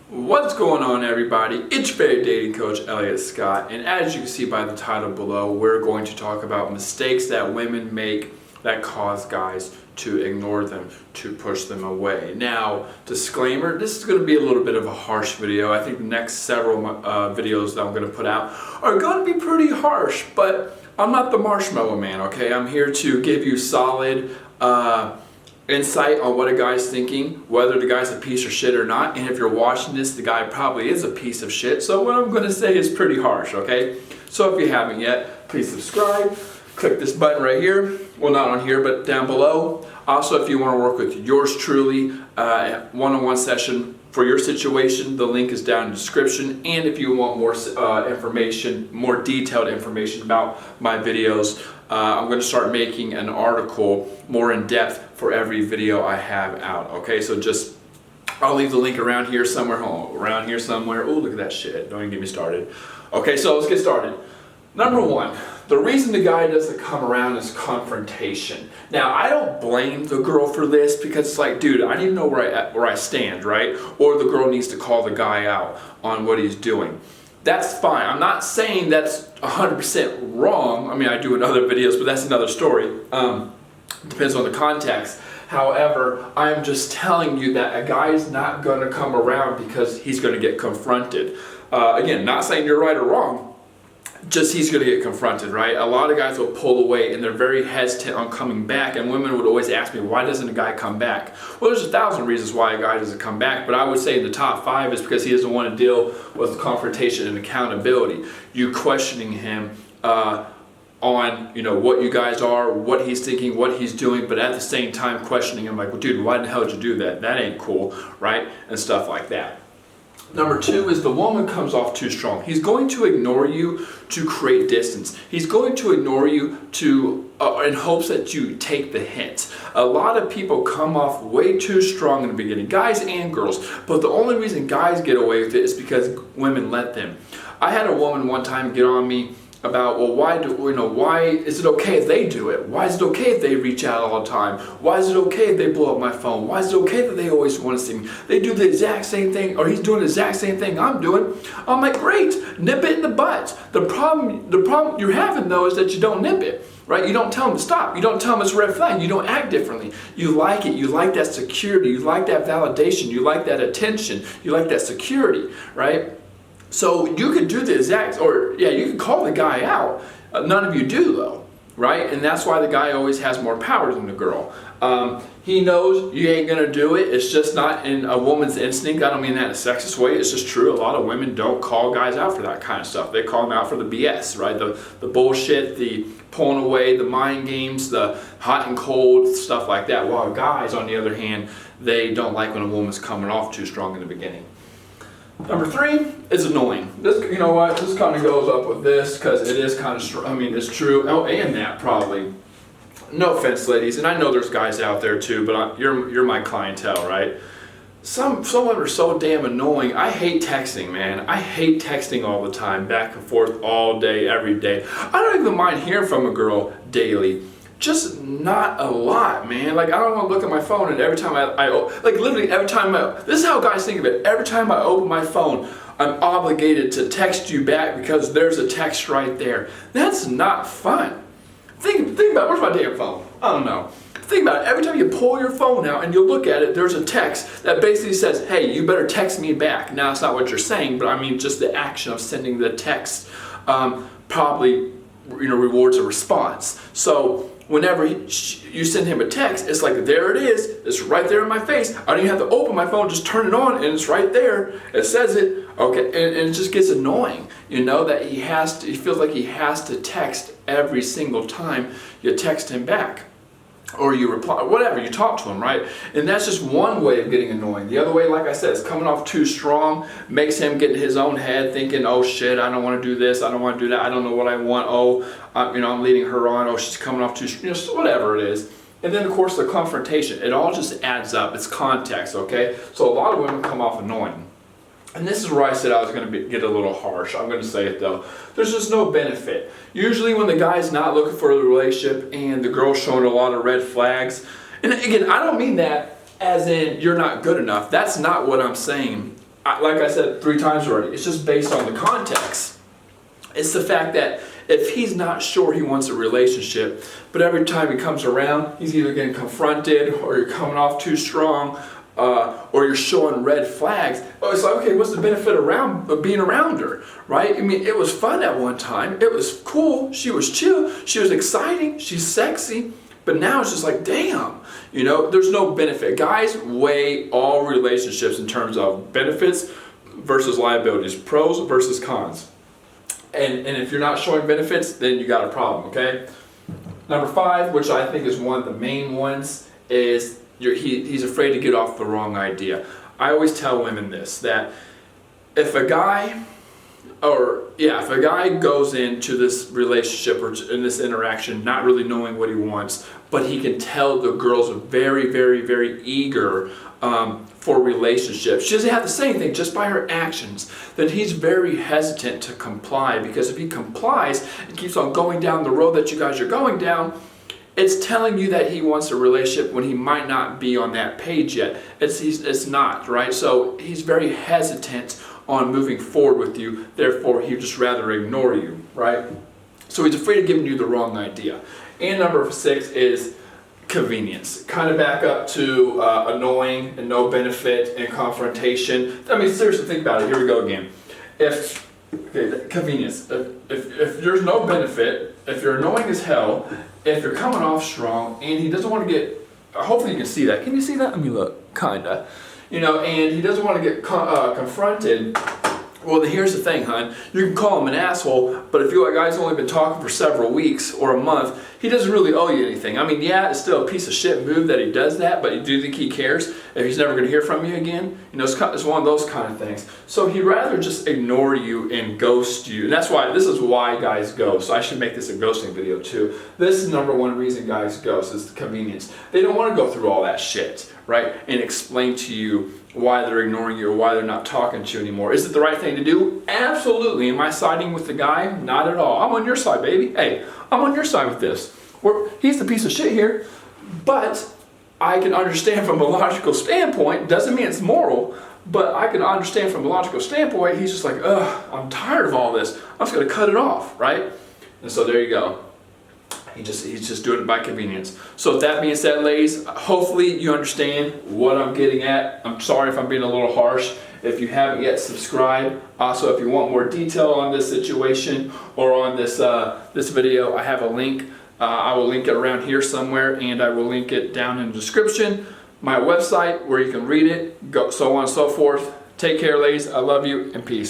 What's going on, everybody? It's Fair Dating Coach Elliott Scott, and as you can see by the title below, we're going to talk about mistakes that women make that cause guys to ignore them, to push them away. Now, disclaimer, this is going to be a little bit of a harsh video. I think the next several videos that I'm going to put out are going to be pretty harsh, but I'm not the marshmallow man, okay? I'm here to give you solid insight on what a guy's thinking, whether the guy's a piece of shit or not. And if you're watching this, the guy probably is a piece of shit. So what I'm going to say is pretty harsh, okay? So if you haven't yet, please subscribe. Click this button right here. Well, not on here, but down below. Also, if you want to work with yours truly, one-on-one session for your situation, the link is down in the description. And if you want more information, more detailed information about my videos, I'm going to start making an article more in depth for every video I have out. Okay, so I'll leave the link around here somewhere. Oh, look at that shit. Don't even get me started. Okay, so let's get started. Number one, the reason the guy doesn't come around is confrontation. Now, I don't blame the girl for this because it's like, dude, I need to know where I stand, right? Or the girl needs to call the guy out on what he's doing. That's fine. I'm not saying that's 100% wrong. I mean, I do in other videos, but that's another story. Depends on the context. However, I'm just telling you that a guy is not going to come around because he's going to get confronted. Again, not saying you're right or wrong. Just he's going to get confronted, right? A lot of guys will pull away and they're very hesitant on coming back, and women would always ask me, why doesn't a guy come back? Well, there's 1,000 reasons why a guy doesn't come back, but I would say the top 5 is because he doesn't want to deal with confrontation and accountability. You questioning him on what you guys are, what he's thinking, what he's doing, but at the same time questioning him like, well, dude, why the hell did you do that? That ain't cool, right? And stuff like that. Number 2 is the woman comes off too strong. He's going to ignore you to create distance. He's going to ignore you in hopes that you take the hint. A lot of people come off way too strong in the beginning, guys and girls. But the only reason guys get away with it is because women let them. I had a woman one time get on me about, well, why is it okay if they do it? Why is it okay if they reach out all the time? Why is it okay if they blow up my phone? Why is it okay that they always want to see me? They do the exact same thing, or he's doing the exact same thing I'm doing. I'm like, great, nip it in the butt. The problem you're having though is that you don't nip it, right? You don't tell them to stop. You don't tell them it's a red flag. You don't act differently. You like it. You like that security. You like that validation. You like that attention. You like that security, right? So you could do the exact, you could call the guy out. None of you do though, right? And that's why the guy always has more power than the girl. He knows you ain't gonna do it. It's just not in a woman's instinct. I don't mean that in a sexist way. It's just true. A lot of women don't call guys out for that kind of stuff. They call them out for the BS, right? The bullshit, the pulling away, the mind games, the hot and cold, stuff like that. While guys, on the other hand, they don't like when a woman's coming off too strong in the beginning. Number 3 is annoying. This, you know what? This kind of goes up with this because it is kind of, it's true. Oh, and that probably. No offense, ladies, and I know there's guys out there too, but you're my clientele, right? Some women are so damn annoying. I hate texting, man. I hate texting all the time, back and forth all day, every day. I don't even mind hearing from a girl daily. Just not a lot, man. Like, I don't want to look at my phone, and every time this is how guys think of it. Every time I open my phone, I'm obligated to text you back because there's a text right there. That's not fun. Think about, where's my damn phone? I don't know. Think about it. Every time you pull your phone out and you look at it, there's a text that basically says, hey, you better text me back. Now, it's not what you're saying, but I mean just the action of sending the text probably rewards a response. So whenever you send him a text, it's like, there it is. It's right there in my face. I don't even have to open my phone, just turn it on, and it's right there. It says it. Okay, and it just gets annoying, that he feels like he has to text every single time you text him back. Or you reply, whatever, you talk to him, right? And that's just one way of getting annoying. The other way, like I said, is coming off too strong, makes him get in his own head thinking, oh shit, I don't want to do this, I don't want to do that, I don't know what I want, I'm leading her on, oh, she's coming off too, whatever it is. And then, of course, the confrontation. It all just adds up. It's context, okay? So a lot of women come off annoying. And this is where I said I was going to get a little harsh. I'm going to say it though. There's just no benefit. Usually when the guy's not looking for a relationship and the girl's showing a lot of red flags, and again, I don't mean that as in you're not good enough. That's not what I'm saying. like I said 3 times already, it's just based on the context. It's the fact that if he's not sure he wants a relationship, but every time he comes around, he's either getting confronted, or you're coming off too strong, or you're showing red flags. Oh, it's like, okay, what's the benefit of being around her, right? I mean, it was fun at one time. It was cool. She was chill. She was exciting. She's sexy. But now it's just like, damn, you know, there's no benefit. Guys weigh all relationships in terms of benefits versus liabilities, pros versus cons. And if you're not showing benefits, then you got a problem, okay? Number 5, which I think is one of the main ones, is he's afraid to get off the wrong idea. I always tell women this, that if a guy goes into this relationship or in this interaction not really knowing what he wants, but he can tell the girls are very, very, very eager for relationships. She doesn't have to say anything, just by her actions. Then he's very hesitant to comply, because if he complies and keeps on going down the road that you guys are going down, it's telling you that he wants a relationship when he might not be on that page yet. It's not, right? So he's very hesitant on moving forward with you. Therefore, he'd just rather ignore you, right? So he's afraid of giving you the wrong idea. And number 6 is convenience. Kind of back up to annoying and no benefit and confrontation. I mean, seriously, think about it. Here we go again. Convenience. If there's no benefit, if you're annoying as hell, if you're coming off strong, and he doesn't want to get, hopefully you can see that. Can you see that? Let me look. Kinda. You know, and he doesn't want to get confronted. Well, here's the thing, hon. You can call him an asshole, but if you guy's only been talking for several weeks or a month, he doesn't really owe you anything. I mean, yeah, it's still a piece of shit move that he does that, but do you think he cares if he's never going to hear from you again? You know, it's one of those kind of things. So he'd rather just ignore you and ghost you. And this is why guys ghost. So I should make this a ghosting video too. This is number 1 reason guys ghost, is the convenience. They don't want to go through all that shit, right? And explain to you why they're ignoring you or why they're not talking to you anymore. Is it the right thing to do? Absolutely. Am I siding with the guy? Not at all. I'm on your side, baby. Hey, I'm on your side with this. He's the piece of shit here, but I can understand from a logical standpoint. Doesn't mean it's moral, but I can understand from a logical standpoint. He's just like, ugh, I'm tired of all this. I'm just going to cut it off, right? And so there you go. He's just doing it by convenience. So with that being said, ladies, hopefully you understand what I'm getting at. I'm sorry if I'm being a little harsh. If you haven't yet, subscribe. Also, if you want more detail on this situation or on this video, I have a link. I will link it around here somewhere, and I will link it down in the description. My website where you can read it, so on and so forth. Take care, ladies. I love you, and peace.